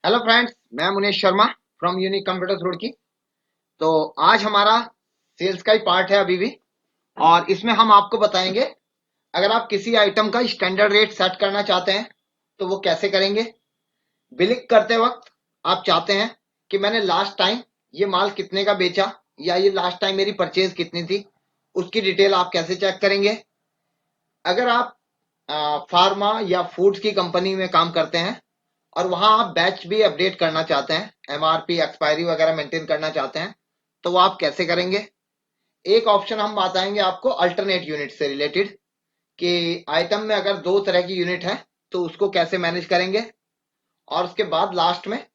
Hello friends, मैं Munesh Sharma from unique computers Roorkee. तो आज हमारा सेल्स का ही पार्ट है अभी भी, और इसमें हम आपको बताएंगे अगर आप किसी आइटम का स्टैंडर्ड रेट सेट करना चाहते हैं तो वो कैसे करेंगे। बिलिंग करते वक्त आप चाहते हैं कि मैंने लास्ट टाइम ये माल कितने का बेचा या ये लास्ट टाइम मेरी परचेज कितनी थी, उसकी डिटेल आप कैसे चेक करेंगे। अगर आप फार्मा या फूड्स की कंपनी में काम करते हैं और वहां आप बैच भी अपडेट करना चाहते हैं, एमआरपी एक्सपायरी वगैरह मेंटेन करना चाहते हैं, तो वो आप कैसे करेंगे। एक ऑप्शन हम बताएंगे आपको अल्टरनेट यूनिट से रिलेटेड, कि आइटम में अगर दो तरह की यूनिट है तो उसको कैसे मैनेज करेंगे। और उसके बाद लास्ट में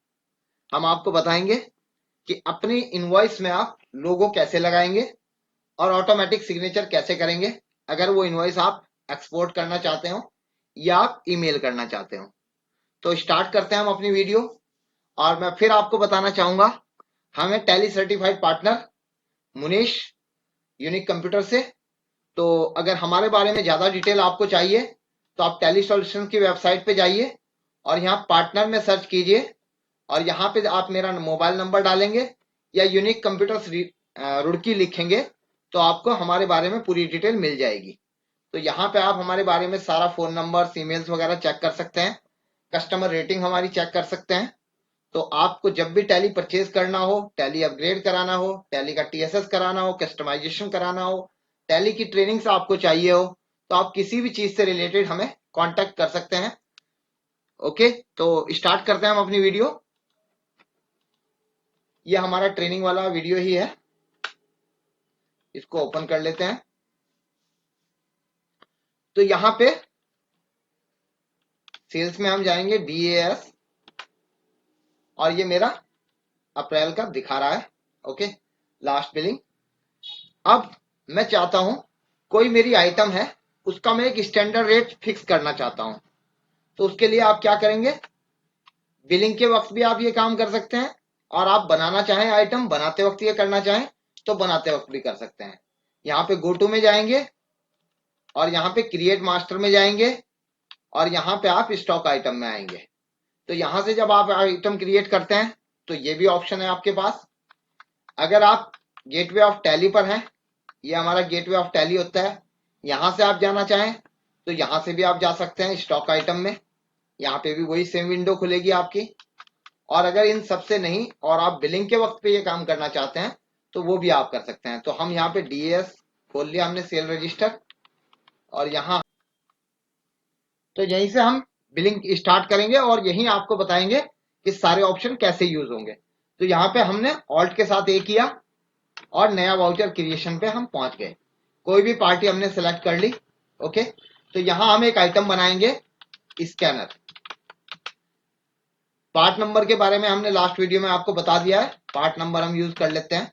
हम आपको बताएंगे कि अपनी इनवॉइस में आप लोगो कैसे लगाएंगे और ऑटोमेटिक सिग्नेचर कैसे करेंगे अगर वो इनवॉइस आप एक्सपोर्ट करना चाहते हो या आप ईमेल करना चाहते हो। तो स्टार्ट करते हैं हम अपनी वीडियो। और मैं फिर आपको बताना चाहूंगा, हमें tally certified partner Munish unique computer से। तो अगर हमारे बारे में ज्यादा डिटेल आपको चाहिए तो आप टैली सॉल्यूशन की वेबसाइट पे जाइए और यहाँ पार्टनर में सर्च कीजिए और यहाँ पे आप मेरा मोबाइल नंबर डालेंगे या यूनिक कंप्यूटर्स रुड़की लिखेंगे तो आपको हमारे बारे में पूरी डिटेल मिल जाएगी। तो यहाँ पे आप हमारे बारे में सारा फोन नंबर ईमेल्स वगैरह चेक कर सकते हैं, कस्टमर रेटिंग हमारी चेक कर सकते हैं। तो आपको जब भी टैली परचेज करना हो, टैली अपग्रेड कराना हो, टैली का टीएसएस कराना हो, कस्टमाइजेशन कराना हो, टैली की ट्रेनिंग्स आपको चाहिए हो, तो आप किसी भी चीज से रिलेटेड हमें कांटेक्ट कर सकते हैं। ओके, तो स्टार्ट करते हैं हम अपनी वीडियो। ये हमारा ट्रेनिंग वाला वीडियो ही है, इसको ओपन कर लेते हैं। तो यहाँ पे सेल्स में हम जाएंगे DAS, और ये मेरा अप्रैल का दिखा रहा है। Okay, last billing. अब मैं चाहता हूं कोई मेरी आइटम है उसका मैं एक स्टैंडर्ड रेट फिक्स करना चाहता हूं। तो उसके लिए आप क्या करेंगे, बिलिंग के वक्त भी आप ये काम कर सकते हैं, और आप बनाना चाहें आइटम बनाते वक्त ये करना चाहें तो बनाते वक्त भी कर सकते हैं। यहाँ पे गो टू में जाएंगे और यहाँ पे क्रिएट मास्टर में जाएंगे और यहाँ पे आप स्टॉक आइटम में आएंगे। तो यहाँ से जब आप आइटम क्रिएट करते हैं तो ये भी ऑप्शन है आपके पास। अगर आप गेटवे ऑफ टैली पर हैं, ये हमारा गेटवे ऑफ टैली होता है, यहाँ से आप जाना चाहें तो यहाँ से भी आप जा सकते हैं स्टॉक आइटम में। यहाँ पे भी वही सेम विंडो खुलेगी आपकी। और अगर इन सबसे नहीं और आप बिलिंग के वक्त पे ये काम करना चाहते हैं तो वो भी आप कर सकते हैं। तो हम यहाँ पे DAS खोल लिया हमने, सेल रजिस्टर, और यहाँ तो यहीं से हम बिलिंग स्टार्ट करेंगे और यहीं आपको बताएंगे कि सारे ऑप्शन कैसे यूज होंगे। तो यहाँ पे हमने ऑल्ट के साथ ए किया और नया वाउचर क्रिएशन पे हम पहुंच गए। कोई भी पार्टी हमने सेलेक्ट कर ली। ओके, तो यहां हम एक आइटम बनाएंगे, स्कैनर। पार्ट नंबर के बारे में हमने लास्ट वीडियो में आपको बता दिया है, पार्ट नंबर हम यूज कर लेते हैं।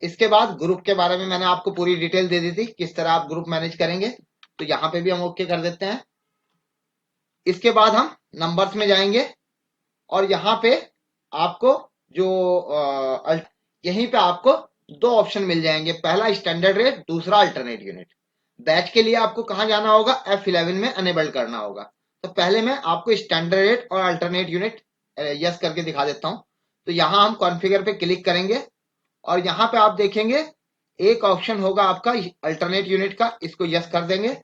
इसके बाद ग्रुप के बारे में मैंने आपको पूरी डिटेल दे दी थी, किस तरह आप ग्रुप मैनेज करेंगे। तो यहाँ पे भी हम ओके कर देते हैं। इसके बाद हम नंबर्स में जाएंगे और यहाँ पे आपको जो यहीं पे आपको दो ऑप्शन मिल जाएंगे, पहला स्टैंडर्ड रेट, दूसरा अल्टरनेट यूनिट। बैच के लिए आपको कहां जाना होगा, F11 में अनेबल करना होगा। तो पहले मैं आपको स्टैंडर्ड रेट और अल्टरनेट यूनिट यस करके दिखा देता हूं। तो यहां हम कॉन्फ़िगर पे क्लिक करेंगे और यहां पे आप देखेंगे एक ऑप्शन होगा आपका अल्टरनेट यूनिट का, इसको यस कर देंगे।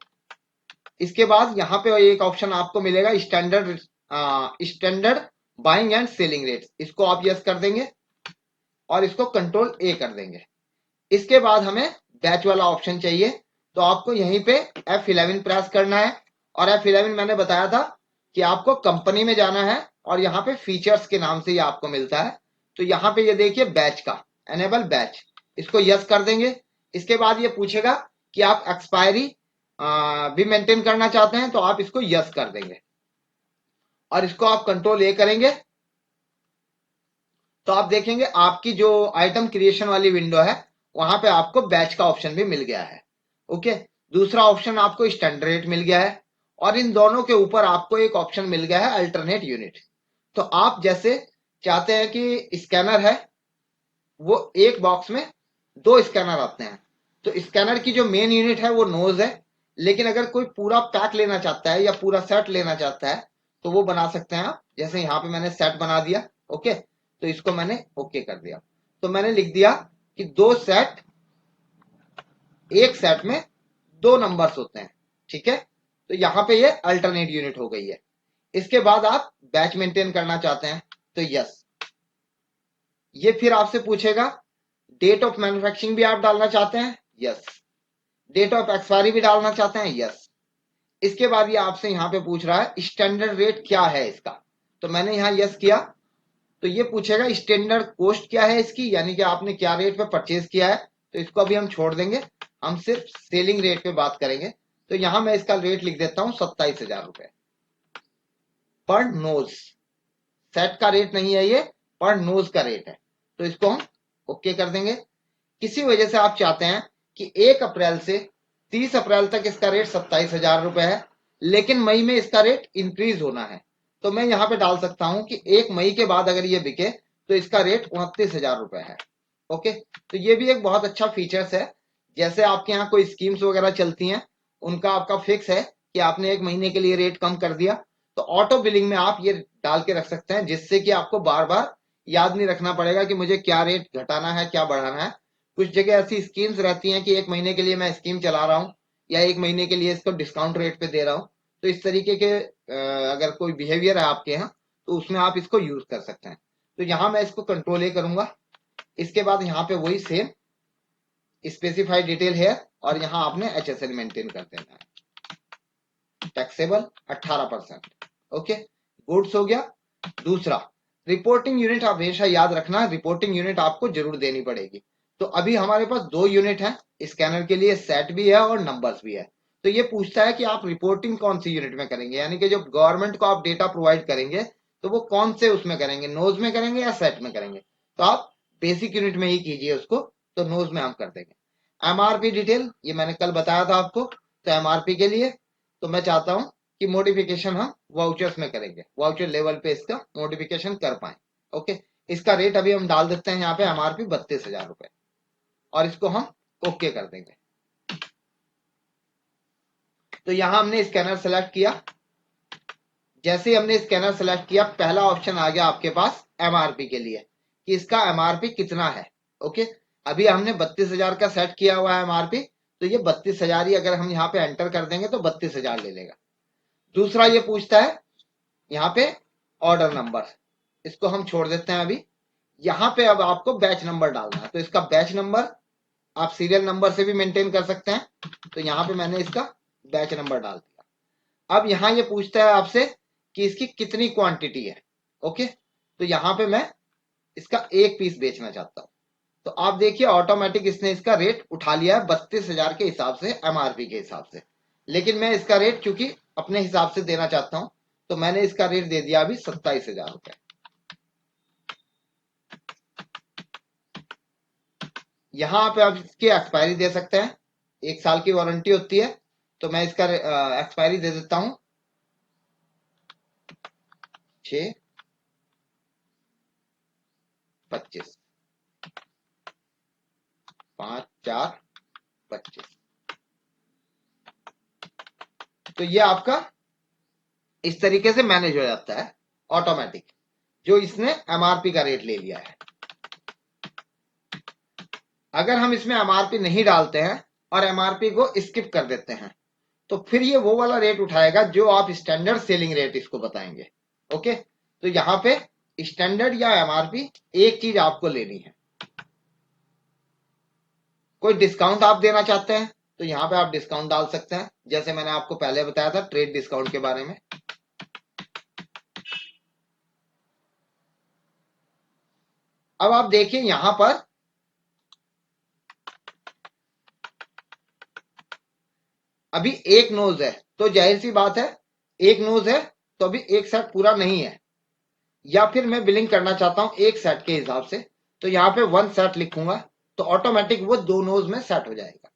इसके बाद यहाँ पे एक ऑप्शन आपको मिलेगा standard buying and selling rate, इसको आप यस कर देंगे और इसको कंट्रोल ए कर देंगे। इसके बाद हमें बैच वाला ऑप्शन चाहिए, तो आपको यहीं पे F11 प्रेस करना है। और F11 मैंने बताया था कि आपको कंपनी में जाना है और यहाँ पे फीचर्स के नाम से ये आपको मिलता है। तो यहाँ पे ये देखिए बैच का, एनेबल बैच, इसको यस कर देंगे। इसके बाद ये पूछेगा कि आप एक्सपायरी भी मेंटेन करना चाहते हैं, तो आप इसको यस कर देंगे और इसको आप कंट्रोल ए करेंगे। तो आप देखेंगे आपकी जो आइटम क्रिएशन वाली विंडो है वहां पे आपको बैच का ऑप्शन भी मिल गया है। ओके, दूसरा ऑप्शन आपको स्टैंडर्ड रेट मिल गया है और इन दोनों के ऊपर आपको एक ऑप्शन मिल गया है अल्टरनेट यूनिट। तो आप जैसे चाहते हैं कि स्कैनर है वो एक बॉक्स में दो स्कैनर आते हैं, तो स्कैनर की जो मेन यूनिट है वो नोज है, लेकिन अगर कोई पूरा पैक लेना चाहता है या पूरा सेट लेना चाहता है तो वो बना सकते हैं आप। जैसे यहाँ पे मैंने सेट बना दिया, ओके, तो इसको मैंने ओके कर दिया। तो मैंने लिख दिया कि दो सेट, एक सेट में दो नंबर्स होते हैं, ठीक है। तो यहाँ पे ये अल्टरनेट यूनिट हो गई है। इसके बाद आप बैच मेंटेन करना चाहते हैं तो यस, ये फिर आपसे पूछेगा डेट ऑफ मैन्युफैक्चरिंग भी आप डालना चाहते हैं, यस। डेट ऑफ एक्सपायरी भी डालना चाहते हैं, यस। इसके बाद ये आपसे यहाँ पे पूछ रहा है स्टैंडर्ड रेट क्या है इसका, तो मैंने यहाँ यस किया। तो ये पूछेगा स्टैंडर्ड कॉस्ट क्या है इसकी, यानी कि आपने क्या रेट पे परचेज किया है। तो इसको अभी हम छोड़ देंगे, हम सिर्फ सेलिंग रेट पे बात करेंगे। तो यहां मैं इसका रेट लिख देता हूं 27,000 रुपए पर नोज। सेट का रेट नहीं है ये, पर नोज का रेट है। तो इसको हम ओके कर देंगे। किसी वजह से आप चाहते हैं कि 1 अप्रैल से 30 अप्रैल तक इसका रेट 27,000 रुपए है, लेकिन मई में इसका रेट इंक्रीज होना है। तो मैं यहाँ पे डाल सकता हूं कि 1 मई के बाद अगर ये बिके तो इसका रेट 29,000 रुपए है, ओके। तो ये भी एक बहुत अच्छा फीचर्स है। जैसे आपके यहाँ कोई स्कीम्स वगैरह चलती हैं, उनका आपका फिक्स है कि आपने 1 महीने के लिए रेट कम कर दिया, तो ऑटो बिलिंग में आप ये डाल के रख सकते हैं, जिससे कि आपको बार बार याद नहीं रखना पड़ेगा कि मुझे क्या रेट घटाना है, क्या बढ़ाना है। कुछ जगह ऐसी स्कीम्स रहती हैं कि 1 महीने के लिए मैं स्कीम चला रहा हूँ, या 1 महीने के लिए इसको डिस्काउंट रेट पे दे रहा हूँ। तो इस तरीके के अगर कोई बिहेवियर है आपके यहाँ, तो उसमें आप इसको यूज कर सकते हैं। तो यहाँ मैं इसको कंट्रोल ए करूंगा। इसके बाद यहाँ पे वही सेम स्पेसिफाइड डिटेल है, और यहाँ आपने HSN मेंटेन कर देना है। टैक्सेबल 18%, ओके, गुड्स हो गया। दूसरा, रिपोर्टिंग यूनिट आप हमेशा याद रखना, रिपोर्टिंग यूनिट आपको जरूर देनी पड़ेगी। तो अभी हमारे पास 2 यूनिट है स्कैनर के लिए, सेट भी है और नंबर्स भी है। तो ये पूछता है कि आप रिपोर्टिंग कौन सी यूनिट में करेंगे, यानी कि जब गवर्नमेंट को आप डेटा प्रोवाइड करेंगे तो वो कौन से उसमें करेंगे, नोज में करेंगे या सेट में करेंगे। तो आप बेसिक यूनिट में ही कीजिए उसको, तो नोज में हम कर देंगे। MRP डिटेल ये मैंने कल बताया था आपको। तो MRP के लिए तो मैं चाहता हूं कि मॉडिफिकेशन हम वाउचर्स में करेंगे, वाउचर लेवल पे इसका मॉडिफिकेशन कर पाए, ओके। इसका रेट अभी हम डाल देते हैं यहाँ पे MRP 32,000 रुपए, और इसको हम ओके कर देंगे। तो यहां हमने स्कैनर सेलेक्ट किया। जैसे ही हमने स्कैनर सेलेक्ट किया, पहला ऑप्शन आ गया आपके पास MRP के लिए कि इसका MRP कितना है, ओके। अभी हमने 32,000 का सेट किया हुआ है MRP, तो ये 32,000 ही अगर हम यहाँ पे एंटर कर देंगे तो 32,000 ले लेगा। दूसरा ये पूछता है यहाँ पे ऑर्डर नंबर, इसको हम छोड़ देते हैं अभी। यहाँ पे अब आपको बैच नंबर डालना है, तो इसका बैच नंबर आप सीरियल नंबर से भी मेंटेन कर सकते हैं। तो यहाँ पे मैंने इसका बैच नंबर डाल दिया। अब यहाँ ये पूछता है आपसे कि इसकी कितनी क्वांटिटी है, ओके। तो यहाँ पे मैं इसका 1 पीस बेचना चाहता हूँ। तो आप देखिए ऑटोमेटिक इसने इसका रेट उठा लिया है 32,000 के हिसाब से, MRP के हिसाब से। लेकिन मैं इसका रेट चूंकि अपने हिसाब से देना चाहता हूं, तो मैंने इसका रेट दे दिया अभी 27,000 रुपए। यहां पे आप इसकी एक्सपायरी दे सकते हैं, 1 साल की वारंटी होती है। तो मैं इसका एक्सपायरी दे देता हूं 6/25, 5/4/25। तो ये आपका इस तरीके से मैनेज हो जाता है ऑटोमेटिक, जो इसने MRP का रेट ले लिया है। अगर हम इसमें MRP नहीं डालते हैं और MRP को स्किप कर देते हैं, तो फिर ये वो वाला रेट उठाएगा जो आप स्टैंडर्ड सेलिंग रेट इसको बताएंगे, ओके। तो यहां पे स्टैंडर्ड या MRP एक चीज आपको लेनी है। कोई डिस्काउंट आप देना चाहते हैं तो यहाँ पे आप डिस्काउंट डाल सकते हैं, जैसे मैंने आपको पहले बताया था ट्रेड डिस्काउंट के बारे में। अब आप देखिए यहां पर अभी एक नोज है, तो जाहिर सी बात है एक नोज है तो अभी एक सेट पूरा नहीं है। या फिर मैं बिलिंग करना चाहता हूं एक सेट के हिसाब से, तो यहाँ पे 1 सेट लिखूंगा, तो ऑटोमेटिक वो 2 नोज में सेट हो जाएगा।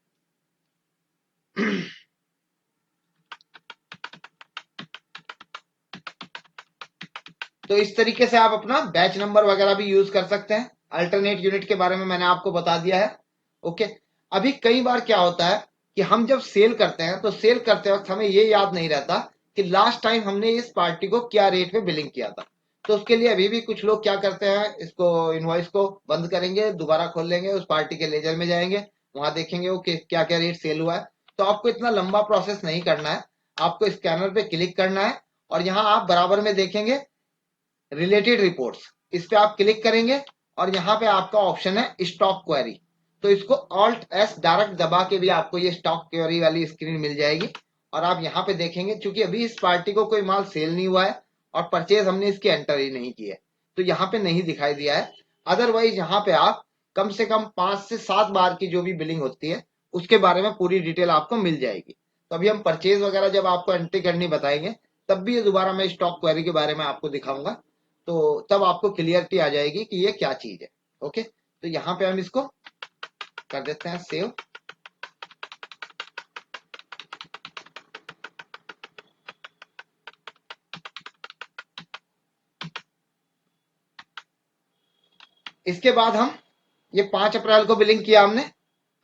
तो इस तरीके से आप अपना बैच नंबर वगैरह भी यूज कर सकते हैं। अल्टरनेट यूनिट के बारे में मैंने आपको बता दिया है, ओके। अभी कई बार क्या होता है कि हम जब सेल करते हैं तो सेल करते वक्त हमें ये याद नहीं रहता कि लास्ट टाइम हमने इस पार्टी को क्या रेट पे बिलिंग किया था। तो उसके लिए अभी भी कुछ लोग क्या करते हैं, इसको इनवॉइस को बंद करेंगे, दोबारा खोल लेंगे, उस पार्टी के लेजर में जाएंगे, वहां देखेंगे वो क्या क्या रेट सेल हुआ है। तो आपको इतना लंबा प्रोसेस नहीं करना है, आपको स्कैनर पे क्लिक करना है और यहाँ आप बराबर में देखेंगे रिलेटेड रिपोर्ट्स, इस पे आप क्लिक करेंगे और यहाँ पे आपका ऑप्शन है स्टॉक क्वेरी। तो इसको ऑल्ट एस डायरेक्ट दबा के भी आपको ये स्टॉक क्वेरी वाली स्क्रीन मिल जाएगी और आप यहाँ पे देखेंगे चूंकि अभी इस पार्टी को कोई माल सेल नहीं हुआ है और परचेज हमने इसकी एंटर ही नहीं की है, तो यहाँ पे नहीं दिखाई दिया है। अदरवाइज यहाँ पे आप कम से कम 5 से 7 बार की जो भी बिलिंग होती है उसके बारे में पूरी डिटेल आपको मिल जाएगी। तो अभी हम परचेज वगैरह जब आपको एंट्री करनी बताएंगे तब भी ये दोबारा मैं स्टॉक क्वेरी के बारे में आपको दिखाऊंगा, तो तब आपको क्लियरिटी आ जाएगी कि ये क्या चीज है। ओके, तो यहाँ पे हम इसको कर देते हैं सेव। इसके बाद हम ये 5 अप्रैल को बिलिंग किया हमने,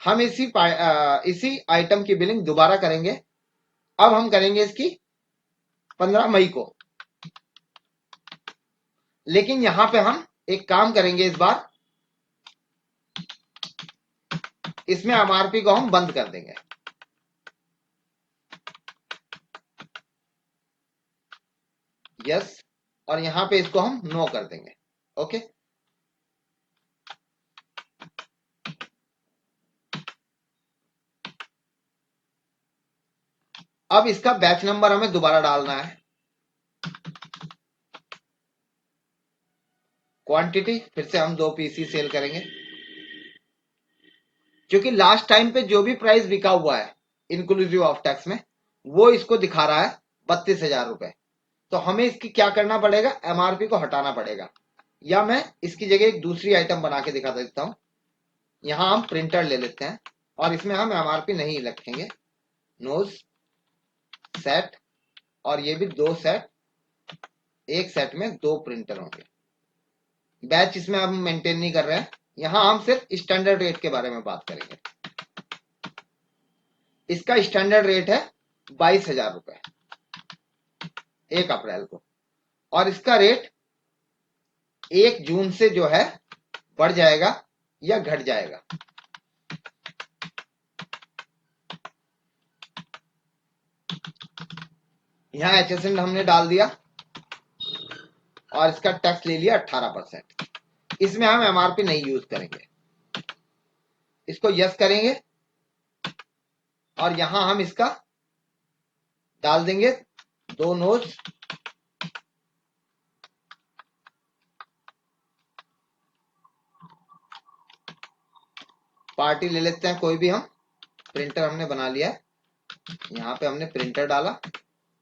हम इसी आइटम की बिलिंग दोबारा करेंगे। अब हम करेंगे इसकी 15 मई को, लेकिन यहां पे हम एक काम करेंगे इस बार, इसमें एमआरपी को हम बंद कर देंगे। यस, और यहां पे इसको हम नो कर देंगे। ओके, अब इसका बैच नंबर हमें दोबारा डालना है, क्वांटिटी फिर से हम 2 पीसी सेल करेंगे, क्योंकि लास्ट टाइम पे जो भी प्राइस बिका हुआ है इंक्लूसिव ऑफ टैक्स में वो इसको दिखा रहा है 32,000 रुपए। तो हमें इसकी क्या करना पड़ेगा, एमआरपी को हटाना पड़ेगा, या मैं इसकी जगह एक दूसरी आइटम बना के दिखा देता हूं। यहां हम प्रिंटर ले लेते हैं और इसमें हम एमआरपी नहीं रखेंगे, नोज सेट, और ये भी 2 सेट, एक सेट में 2 प्रिंटर होंगे। बैच इसमें हम मेंटेन नहीं कर रहे हैं, यहां हम सिर्फ स्टैंडर्ड रेट के बारे में बात करेंगे। इसका स्टैंडर्ड रेट है 22,000 रुपए 1 अप्रैल को, और इसका रेट 1 जून से जो है बढ़ जाएगा या घट जाएगा। यहां एचएसएन हमने डाल दिया और इसका टैक्स ले लिया 18%। इसमें हम एमआरपी नहीं यूज करेंगे, इसको यस करेंगे और यहां हम इसका डाल देंगे 2 नोट्स, पार्टी ले लेते हैं कोई भी, हम प्रिंटर हमने बना लिया है, यहाँ पे हमने प्रिंटर डाला।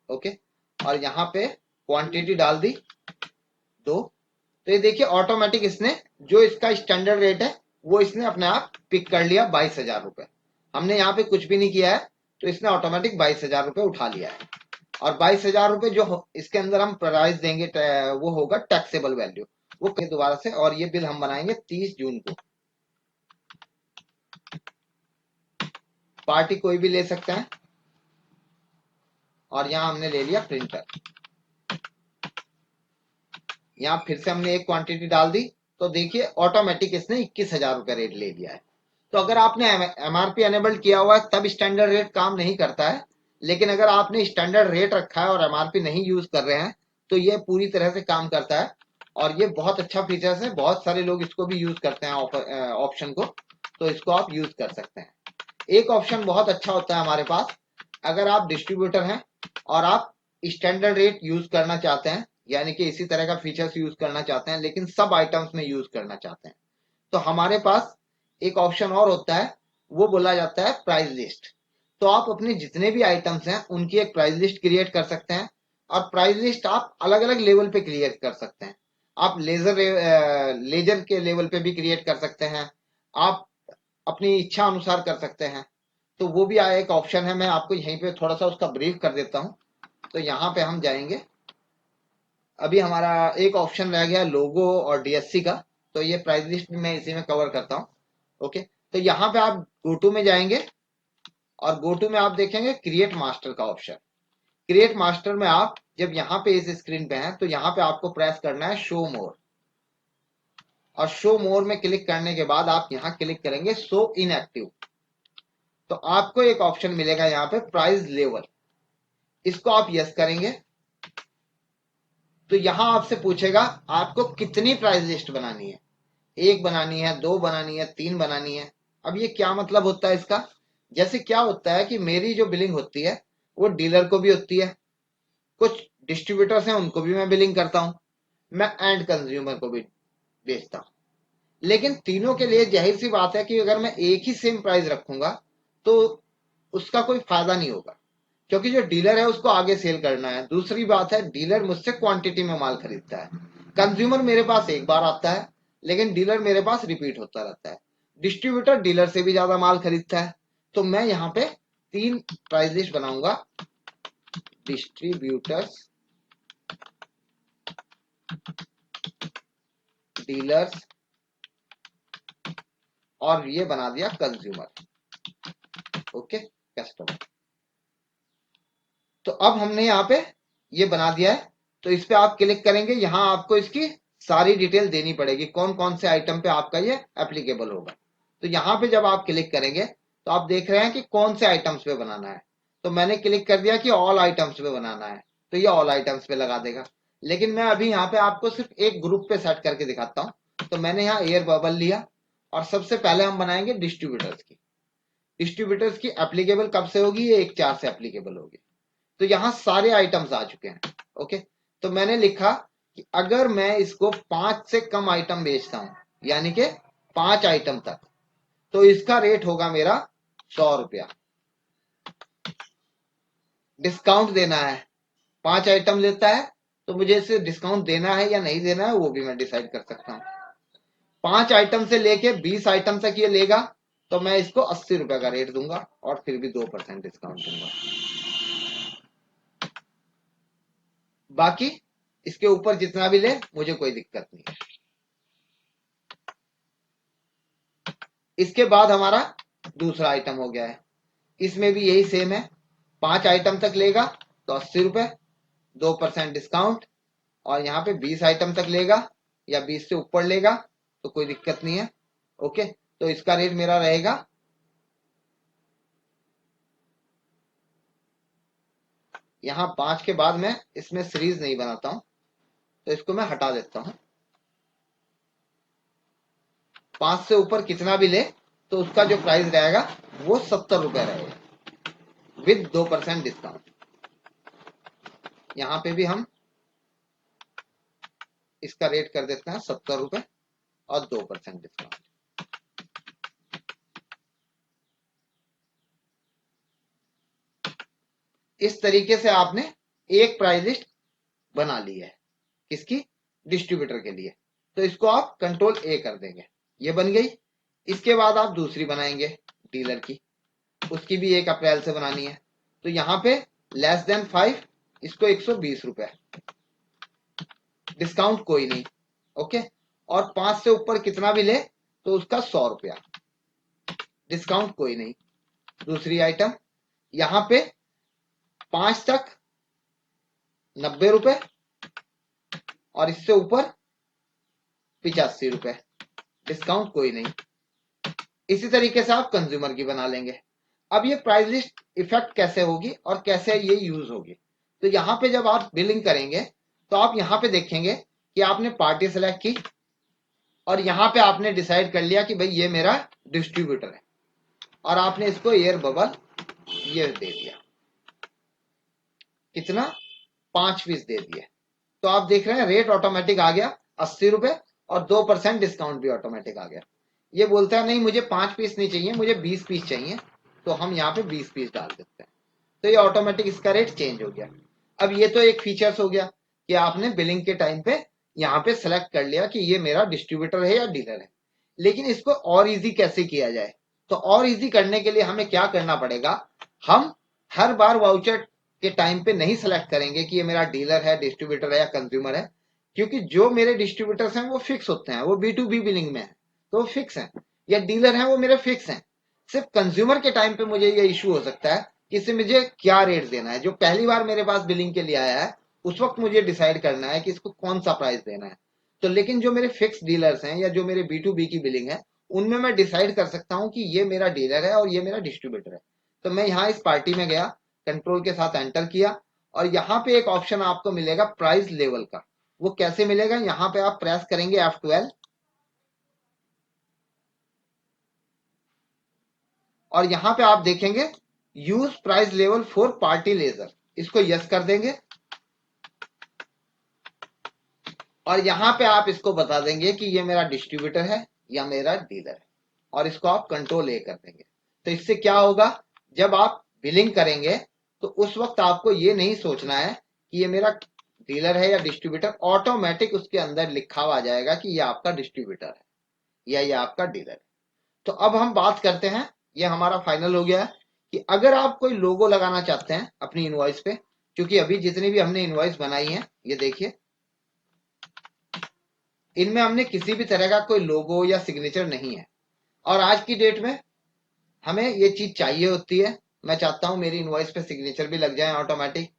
ओके, और यहाँ पे क्वांटिटी डाल दी 2। तो ये देखिए ऑटोमेटिक इसने जो इसका स्टैंडर्ड रेट है वो इसने अपने आप पिक कर लिया 22,000 रुपए। हमने यहाँ पे कुछ भी नहीं किया है, तो इसने ऑटोमेटिक 22,000 रुपए उठा लिया है। और 22,000 रुपए जो इसके अंदर हम प्राइस देंगे वो होगा टैक्सेबल वैल्यू, वो दोबारा से, और ये बिल हम बनाएंगे 30 जून को। पार्टी कोई भी ले सकते हैं, और यहाँ हमने ले लिया प्रिंटर। यहाँ फिर से हमने एक क्वांटिटी डाल दी, तो देखिए ऑटोमेटिक इसने 21,000 रुपए रेट ले लिया है। तो अगर आपने एमआरपी एनेबल्ड किया हुआ है तब स्टैंडर्ड रेट काम नहीं करता है, लेकिन अगर आपने स्टैंडर्ड रेट रखा है और एमआरपी नहीं यूज कर रहे हैं तो ये पूरी तरह से काम करता है। और ये बहुत अच्छा फीचर्स है, बहुत सारे लोग इसको भी यूज करते हैं ऑप्शन को, तो इसको आप यूज कर सकते हैं। एक ऑप्शन बहुत अच्छा होता है हमारे पास, अगर आप डिस्ट्रीब्यूटर हैं और आप स्टैंडर्ड रेट यूज करना चाहते हैं, यानी कि इसी तरह का फीचर्स यूज करना चाहते हैं लेकिन सब आइटम्स में यूज करना चाहते हैं, तो हमारे पास एक ऑप्शन और होता है, वो बोला जाता है प्राइस लिस्ट। तो आप अपने जितने भी आइटम्स हैं उनकी एक प्राइस लिस्ट क्रिएट कर सकते हैं, और प्राइस लिस्ट आप अलग अलग लेवल पे क्रिएट कर सकते हैं। आप लेजर के लेवल पे भी क्रिएट कर सकते हैं, आप अपनी इच्छा अनुसार कर सकते हैं। तो वो भी एक ऑप्शन है, मैं आपको यहीं पे थोड़ा सा उसका ब्रीफ कर देता हूं। तो यहाँ पे हम जाएंगे, अभी हमारा एक ऑप्शन रह गया लोगो और डीएससी का, तो ये प्राइस लिस्ट मैं इसी में कवर करता हूँ। ओके, तो यहाँ पे आप गो टू में जाएंगे और गो टू में आप देखेंगे क्रिएट मास्टर का ऑप्शन, क्रिएट मास्टर में आप जब यहाँ पे इस स्क्रीन पे हैं तो यहाँ पे आपको प्रेस करना है शो मोर, और शो मोर में क्लिक करने के बाद आप यहाँ क्लिक करेंगे शो इनएक्टिव, तो आपको एक ऑप्शन मिलेगा यहाँ पे प्राइस लेवल, इसको आप यस करेंगे। तो यहां आपसे पूछेगा आपको कितनी प्राइस लिस्ट बनानी है, एक बनानी है, दो बनानी है, तीन बनानी है। अब ये क्या मतलब होता है इसका, जैसे क्या होता है कि मेरी जो बिलिंग होती है वो डीलर को भी होती है, कुछ डिस्ट्रीब्यूटर्स हैं उनको भी मैं बिलिंग करता हूं, मैं एंड कंज्यूमर को भी बेचता हूं। लेकिन तीनों के लिए जाहिर सी बात है कि अगर मैं एक ही सेम प्राइस रखूंगा तो उसका कोई फायदा नहीं होगा, क्योंकि जो डीलर है उसको आगे सेल करना है। दूसरी बात है डीलर मुझसे क्वांटिटी में माल खरीदता है, कंज्यूमर मेरे पास एक बार आता है, लेकिन डीलर मेरे पास रिपीट होता रहता है। डिस्ट्रीब्यूटर डीलर से भी ज्यादा माल खरीदता है। तो मैं यहाँ पे 3 प्राइस लिस्ट बनाऊंगा, डिस्ट्रीब्यूटर्स, डीलर्स, और ये बना दिया कंज्यूमर। Okay, customer. तो अब हमने यहाँ पे ये बना दिया है, तो इस पे आप क्लिक करेंगे, यहां आपको इसकी सारी डिटेल देनी पड़ेगी, कौन कौन से आइटम पे आपका ये एप्लीकेबल होगा। तो यहाँ पे जब आप क्लिक करेंगे तो आप देख रहे हैं कि कौन से आइटम्स पे बनाना है। तो मैंने क्लिक कर दिया कि ऑल आइटम्स पे बनाना है, तो ये ऑल आइटम्स पे लगा देगा। लेकिन मैं अभी यहाँ पे आपको सिर्फ एक ग्रुप पे सेट करके दिखाता हूँ। तो मैंने यहाँ एयर बबल लिया, और सबसे पहले हम बनाएंगे डिस्ट्रीब्यूटर्स की। डिस्ट्रीब्यूटर्स की एप्लीकेबल कब से होगी, ये 1/4 से एप्लीकेबल होगी। तो यहां सारे आइटम्स आ चुके हैं। ओके, तो मैंने लिखा कि अगर मैं इसको 5 से कम आइटम बेचता हूं, यानी कि 5 आइटम तक, तो इसका रेट होगा मेरा 100 रुपया। डिस्काउंट देना है, 5 आइटम लेता है तो मुझे इसे डिस्काउंट देना है या नहीं देना है वो भी मैं डिसाइड कर सकता हूं। 5 आइटम से लेके 20 आइटम तक ये लेगा तो मैं इसको 80 रुपए का रेट दूंगा, और फिर भी 2% डिस्काउंट दूंगा। बाकी इसके ऊपर जितना भी ले मुझे कोई दिक्कत नहीं है। इसके बाद हमारा दूसरा आइटम हो गया है, इसमें भी यही सेम है, 5 आइटम तक लेगा तो 80 रुपए, 2% डिस्काउंट, और यहाँ पे 20 आइटम तक लेगा या 20 से ऊपर लेगा तो कोई दिक्कत नहीं है। ओके, तो इसका रेट मेरा रहेगा, यहाँ 5 के बाद मैं इसमें सीरीज नहीं बनाता हूं तो इसको मैं हटा देता हूं। 5 से ऊपर कितना भी ले तो उसका जो प्राइस रहेगा वो 70 रुपए रहेगा विद 2% डिस्काउंट। यहाँ पे भी हम इसका रेट कर देते हैं 70 रुपए और 2% डिस्काउंट। इस तरीके से आपने एक प्राइस लिस्ट बना ली है, किसकी, डिस्ट्रीब्यूटर के लिए। तो इसको आप कंट्रोल ए कर देंगे, ये बन गई। इसके बाद आप दूसरी बनाएंगे डीलर की, उसकी भी 1 अप्रैल से बनानी है। तो यहाँ पे लेस देन 5, इसको 120 रुपए, डिस्काउंट कोई नहीं। ओके, और 5 से ऊपर कितना भी ले तो उसका 100 रुपया, डिस्काउंट कोई नहीं। दूसरी आइटम यहाँ पे 5 तक 90 रुपए, और इससे ऊपर 85 रुपए, डिस्काउंट कोई नहीं। इसी तरीके से आप कंज्यूमर की बना लेंगे। अब ये प्राइस लिस्ट इफेक्ट कैसे होगी और कैसे ये यूज होगी, तो यहाँ पे जब आप बिलिंग करेंगे तो आप यहाँ पे देखेंगे कि आपने पार्टी सेलेक्ट की, और यहाँ पे आपने डिसाइड कर लिया कि भाई ये मेरा डिस्ट्रीब्यूटर है, और आपने इसको एयर बबल ये दे दिया, कितना, 5 पीस दे दिए। तो आप देख रहे हैं रेट ऑटोमेटिक आ गया 80 रुपए, और 2% डिस्काउंट भी ऑटोमेटिक आ गया। ये बोलता है नहीं मुझे 5 पीस नहीं चाहिए, मुझे 20 पीस चाहिए, तो हम यहाँ पे 20 पीस डाल देते हैं, तो ये ऑटोमेटिक इसका रेट चेंज हो गया। अब ये तो एक फीचर्स हो गया कि आपने बिलिंग के टाइम पे यहाँ पे सेलेक्ट कर लिया कि ये मेरा डिस्ट्रीब्यूटर है या डीलर है। लेकिन इसको और इजी कैसे किया जाए, तो और इजी करने के लिए हमें क्या करना पड़ेगा, हम हर बार वाउचर के टाइम पे नहीं सेलेक्ट करेंगे कि ये मेरा डीलर है, डिस्ट्रीब्यूटर है या कंज्यूमर है, क्योंकि जो मेरे डिस्ट्रीब्यूटर्स हैं वो फिक्स होते हैं, वो B2B बिलिंग में है तो वो फिक्स है, या डीलर है वो मेरे फिक्स हैं। सिर्फ कंज्यूमर के टाइम पे मुझे ये इशू हो सकता है कि मुझे क्या रेट देना है। जो पहली बार मेरे पास बिलिंग के लिए आया है उस वक्त मुझे डिसाइड करना है कि इसको कौन सा प्राइस देना है। तो लेकिन जो मेरे फिक्स डीलर्स हैं या जो मेरे B2B की बिलिंग है उनमें मैं डिसाइड कर सकता हूँ कि ये मेरा डीलर है और ये मेरा डिस्ट्रीब्यूटर है। तो मैं यहाँ इस पार्टी में गया, कंट्रोल के साथ एंटर किया और यहाँ पे एक ऑप्शन आपको मिलेगा प्राइस लेवल का। वो कैसे मिलेगा, यहाँ पे आप प्रेस करेंगे F12 और यहाँ पे आप देखेंगे use price level for party laser, इसको यस कर देंगे और यहाँ पे आप इसको बता देंगे कि ये मेरा डिस्ट्रीब्यूटर है या मेरा डीलर है और इसको आप कंट्रोल ए कर देंगे। तो इससे क्या होगा, जब आप बिलिंग करेंगे तो उस वक्त आपको ये नहीं सोचना है कि ये मेरा डीलर है या डिस्ट्रीब्यूटर, ऑटोमेटिक उसके अंदर लिखा हुआ आ जाएगा कि ये आपका डिस्ट्रीब्यूटर है या ये आपका डीलर है। तो अब हम बात करते हैं, ये हमारा फाइनल हो गया है कि अगर आप कोई लोगो लगाना चाहते हैं अपनी इनवॉइस पे, क्योंकि अभी जितनी भी हमने इनवॉइस बनाई है ये देखिए इनमें हमने किसी भी तरह का कोई लोगो या सिग्नेचर नहीं है और आज की डेट में हमें ये चीज चाहिए होती है। मैं चाहता हूं मेरी इनवॉइस पे सिग्नेचर भी लग जाए ऑटोमेटिक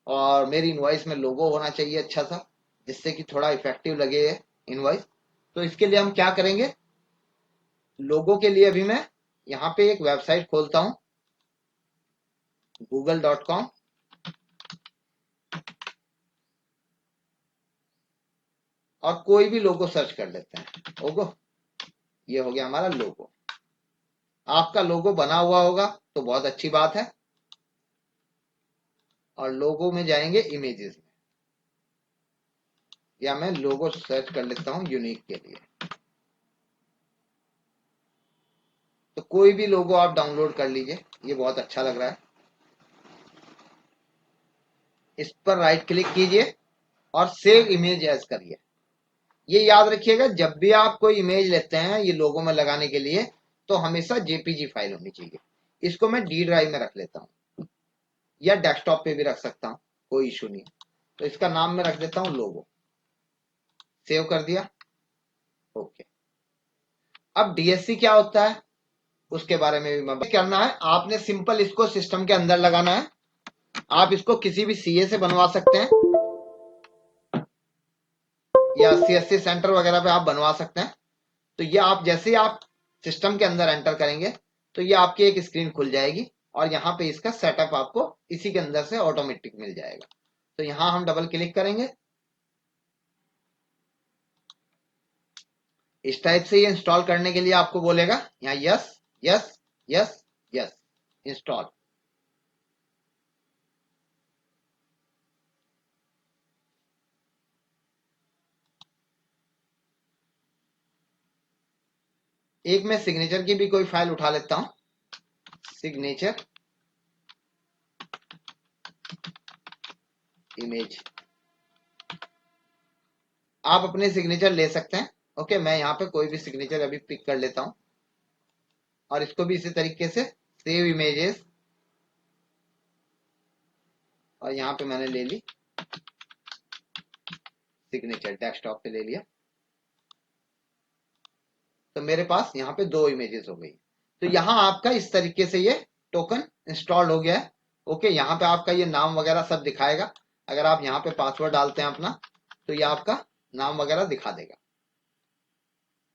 और मेरी इनवॉइस में लोगो होना चाहिए अच्छा सा, जिससे कि थोड़ा इफेक्टिव लगे इनवॉइस। तो इसके लिए हम क्या करेंगे, लोगो के लिए अभी मैं यहाँ पे एक वेबसाइट खोलता हूं google.com और कोई भी लोगो सर्च कर लेते हैं। लोगो, ये हो गया हमारा लोगो। आपका लोगो बना हुआ होगा तो बहुत अच्छी बात है और लोगो में जाएंगे इमेजेस में या मैं लोगो सर्च कर लेता हूं यूनिक के लिए। तो कोई भी लोगो आप डाउनलोड कर लीजिए, ये बहुत अच्छा लग रहा है। इस पर राइट क्लिक कीजिए और सेव इमेज एज करिए। ये याद रखिएगा जब भी आप कोई इमेज लेते हैं ये लोगो में लगाने के लिए तो हमेशा जेपीजी फाइल होनी चाहिए। इसको मैं डी ड्राइव में रख लेता हूँ या डेस्कटॉप पे भी रख सकता हूँ, कोई इशू नहीं। तो इसका नाम मैं रख देता हूँ लोगो, सेव कर दिया, ओके। अब डीएससी क्या होता है उसके बारे में भी मैं करना है। आपने सिंपल इसको सिस्टम के अंदर लगाना है। आप इसको किसी भी सीए से बनवा सकते हैं या सीएससी सेंटर वगैरह पे आप बनवा सकते हैं। तो ये आप जैसे ही आप सिस्टम के अंदर एंटर करेंगे तो ये आपकी एक स्क्रीन खुल जाएगी और यहाँ पे इसका सेटअप आपको इसी के अंदर से ऑटोमेटिक मिल जाएगा। तो यहाँ हम डबल क्लिक करेंगे, इस टाइप से ये इंस्टॉल करने के लिए आपको बोलेगा यहाँ yes yes yes yes install. एक मैं सिग्नेचर की भी कोई फाइल उठा लेता हूं, सिग्नेचर इमेज। आप अपने सिग्नेचर ले सकते हैं, ओके। मैं यहाँ पे कोई भी सिग्नेचर अभी पिक कर लेता हूं और इसको भी इसी तरीके से सेव इमेजेस और यहाँ पे मैंने ले ली सिग्नेचर, डेस्कटॉप पे ले लिया। तो मेरे पास यहाँ पे 2 इमेजेस हो गई। तो यहाँ आपका इस तरीके से ये टोकन इंस्टॉल हो गया है, ओके। यहाँ पे आपका ये नाम वगैरह सब दिखाएगा। अगर आप यहाँ पे पासवर्ड डालते हैं अपना तो ये आपका नाम वगैरह दिखा देगा।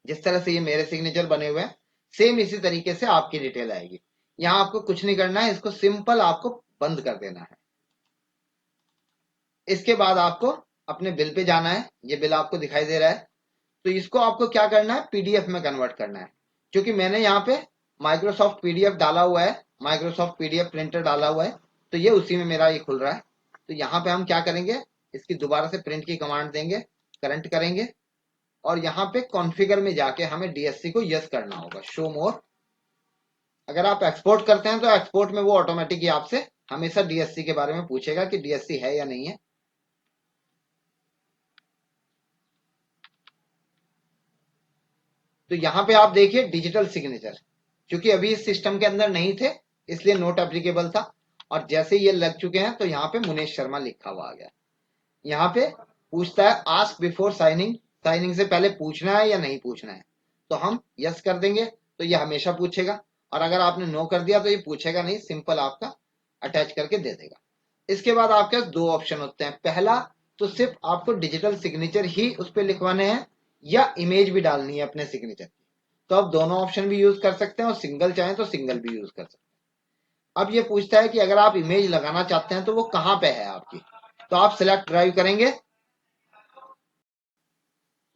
जिस तरह से ये मेरे सिग्नेचर बने हुए हैं सेम इसी तरीके से आपकी डिटेल आएगी। यहाँ आपको कुछ नहीं करना है, इसको सिंपल आपको बंद कर देना है। इसके बाद आपको अपने बिल पे जाना है, ये बिल आपको दिखाई दे रहा है। तो इसको आपको क्या करना है, पीडीएफ में कन्वर्ट करना है। क्योंकि मैंने यहाँ पे माइक्रोसॉफ्ट पीडीएफ डाला हुआ है, माइक्रोसॉफ्ट पीडीएफ प्रिंटर डाला हुआ है, तो ये उसी में मेरा ये खुल रहा है। तो यहाँ पे हम क्या करेंगे, इसकी दोबारा से प्रिंट की कमांड देंगे, करंट करेंगे और यहाँ पे कॉन्फ़िगर में जाके हमें डीएससी को यस करना होगा, शो मोर। अगर आप एक्सपोर्ट करते हैं तो एक्सपोर्ट में वो ऑटोमेटिक ही आपसे हमेशा डीएससी के बारे में पूछेगा कि डीएससी है या नहीं है। तो यहाँ पे आप देखिए डिजिटल सिग्नेचर, क्योंकि अभी इस सिस्टम के अंदर नहीं थे इसलिए नोट एप्लीकेबल था और जैसे ये लग चुके हैं तो यहाँ पे मुनेश शर्मा लिखा हुआ आ गया। यहाँ पे पूछता है आस्क बिफोर साइनिंग, साइनिंग से पहले पूछना है या नहीं पूछना है। तो हम यस कर देंगे तो ये हमेशा पूछेगा और अगर आपने नो कर दिया तो ये पूछेगा नहीं, सिंपल आपका अटैच करके दे देगा। इसके बाद आपके पास दो ऑप्शन होते हैं। पहला तो सिर्फ आपको डिजिटल सिग्नेचर ही उस पर लिखवाने हैं या इमेज भी डालनी है अपने सिग्नेचर की, तो आप दोनों ऑप्शन भी यूज कर सकते हैं और सिंगल चाहें तो सिंगल भी यूज कर सकते हैं। अब ये पूछता है कि अगर आप इमेज लगाना चाहते हैं तो वो कहाँ पे है आपकी, तो आप सिलेक्ट ड्राइव करेंगे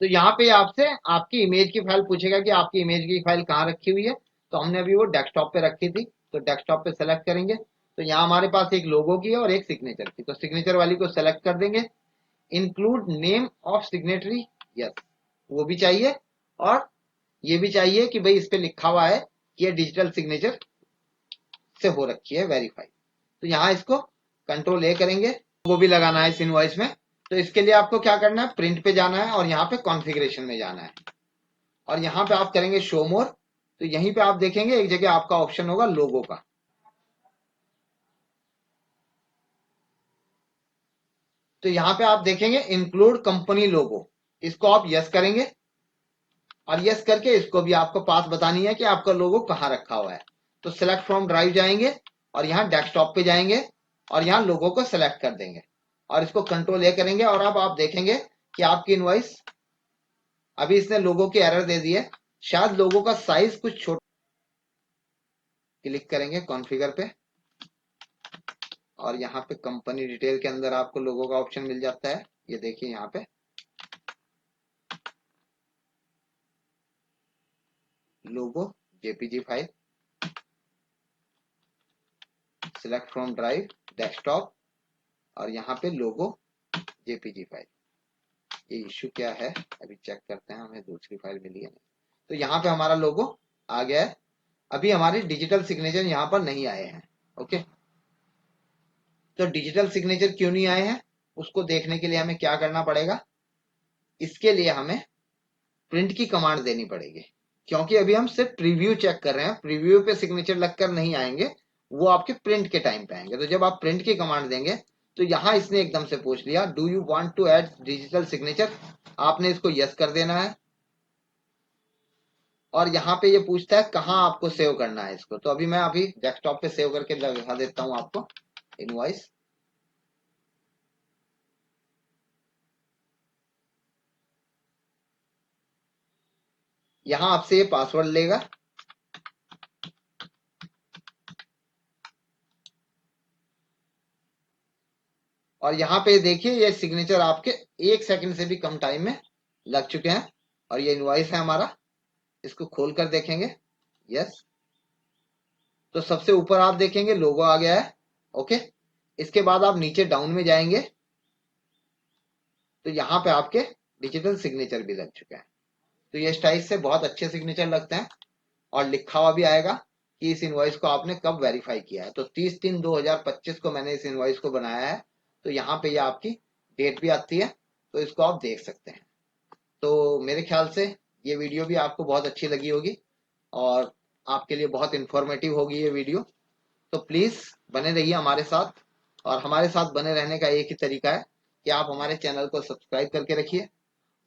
तो यहाँ पे आपसे आपकी इमेज की फाइल पूछेगा कि आपकी इमेज की फाइल कहाँ रखी हुई है। तो हमने अभी वो डेस्कटॉप पे रखी थी, तो डेस्कटॉप पे सेलेक्ट करेंगे। तो यहाँ हमारे पास एक लोगो की है और एक सिग्नेचर की, तो सिग्नेचर वाली को सेलेक्ट कर देंगे। Include name of signatory, yes वो भी चाहिए, और ये भी चाहिए कि भाई इस पे लिखा हुआ है कि ये डिजिटल सिग्नेचर से हो रखी है वेरीफाई। तो यहाँ इसको कंट्रोल ए करेंगे। वो भी लगाना है इस इनवॉइस में, तो इसके लिए आपको क्या करना है, प्रिंट पे जाना है और यहाँ पे कॉन्फ़िगरेशन में जाना है और यहाँ पे आप करेंगे शो मोर। तो यहीं पे आप देखेंगे एक जगह आपका ऑप्शन होगा लोगो का, तो यहाँ पे आप देखेंगे इंक्लूड कंपनी लोगो, इसको आप यस करेंगे और यस करके इसको भी आपको पास बतानी है कि आपका लोगो कहाँ रखा हुआ है। तो सिलेक्ट फ्रॉम ड्राइव जाएंगे और यहाँ डेस्कटॉप पे जाएंगे और यहाँ लोगो को सिलेक्ट कर देंगे और इसको कंट्रोल ए करेंगे और अब आप देखेंगे कि आपकी इनवॉइस, अभी इसने लोगो की एरर दे दी है, शायद लोगो का साइज कुछ छोटा। क्लिक करेंगे कॉन्फ़िगर पे और यहाँ पे कंपनी डिटेल के अंदर आपको लोगो का ऑप्शन मिल जाता है। ये देखिए यहाँ पे logo JPG file, select from drive desktop और यहाँ पे लोगो जेपीजी फाइल। ये इश्यू क्या है अभी चेक करते हैं, हमें दूसरी फाइल मिली है। तो यहाँ पे हमारा लोगो आ गया है। अभी हमारे डिजिटल सिग्नेचर यहाँ पर नहीं आए हैं। ओके, तो डिजिटल सिग्नेचर क्यों नहीं आए हैं उसको देखने के लिए हमें क्या करना पड़ेगा, इसके लिए हमें प्रिंट की कमांड देनी पड़ेगी, क्योंकि अभी हम सिर्फ प्रीव्यू चेक कर रहे हैं, प्रीव्यू पे सिग्नेचर लगकर नहीं आएंगे, वो आपके प्रिंट के टाइम पे आएंगे। तो जब आप प्रिंट की कमांड देंगे तो यहाँ इसने एकदम से पूछ लिया do you want to add digital signature, आपने इसको यस कर देना है और यहाँ पे ये पूछता है कहाँ आपको सेव करना है इसको। तो अभी मैं अभी डेस्कटॉप पे सेव करके दिखा देता हूँ आपको इनवॉइस। यहाँ आपसे ये पासवर्ड लेगा और यहाँ पे देखिए ये सिग्नेचर आपके 1 सेकंड से भी कम टाइम में लग चुके हैं और ये इनवॉइस है हमारा। इसको खोल कर देखेंगे, यस, तो सबसे ऊपर आप देखेंगे लोगो आ गया है। ओके, इसके बाद आप नीचे डाउन में जाएंगे तो यहाँ पे आपके डिजिटल सिग्नेचर भी लग चुके हैं। तो ये स्टाइल से बहुत अच्छे सिग्नेचर लगते हैं और लिखा हुआ भी आएगा कि इस इनवॉइस को आपने कब वेरीफाई किया है। तो 30/3/2025 को मैंने इस इनवॉइस को बनाया है, तो यहाँ पे ये आपकी डेट भी आती है, तो इसको आप देख सकते हैं। तो मेरे ख्याल से ये वीडियो भी आपको बहुत अच्छी लगी होगी और आपके लिए बहुत इंफॉर्मेटिव होगी ये वीडियो। तो प्लीज बने रहिए हमारे साथ और हमारे साथ बने रहने का एक ही तरीका है कि आप हमारे चैनल को सब्सक्राइब करके रखिए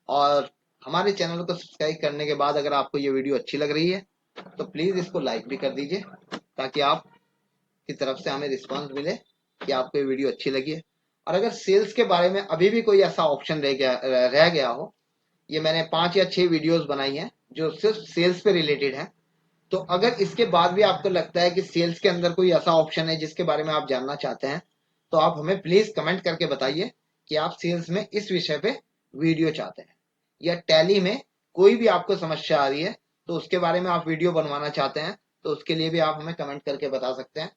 और हमारे चैनल को सब्सक्राइब करने के बाद अगर आपको ये वीडियो अच्छी लग रही है तो प्लीज इसको लाइक भी कर दीजिए ताकि आपकी तरफ से हमें रिस्पांस मिले कि आपको ये वीडियो अच्छी लगी है। और अगर सेल्स के बारे में अभी भी कोई ऐसा ऑप्शन रह गया हो, ये मैंने 5 या 6 वीडियोस बनाई हैं जो सिर्फ सेल्स पे रिलेटेड है, तो अगर इसके बाद भी आपको लगता है कि सेल्स के अंदर कोई ऐसा ऑप्शन है जिसके बारे में आप जानना चाहते हैं तो आप हमें प्लीज कमेंट करके बताइए कि आप सेल्स में इस विषय पे वीडियो चाहते हैं या टैली में कोई भी आपको समस्या आ रही है तो उसके बारे में आप वीडियो बनवाना चाहते हैं, तो उसके लिए भी आप हमें कमेंट करके बता सकते हैं।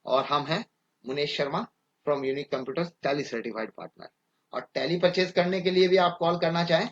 और हम हैं Munesh Sharma from unique computers tally certified partner. और टैली परचेज करने के लिए भी आप कॉल करना चाहें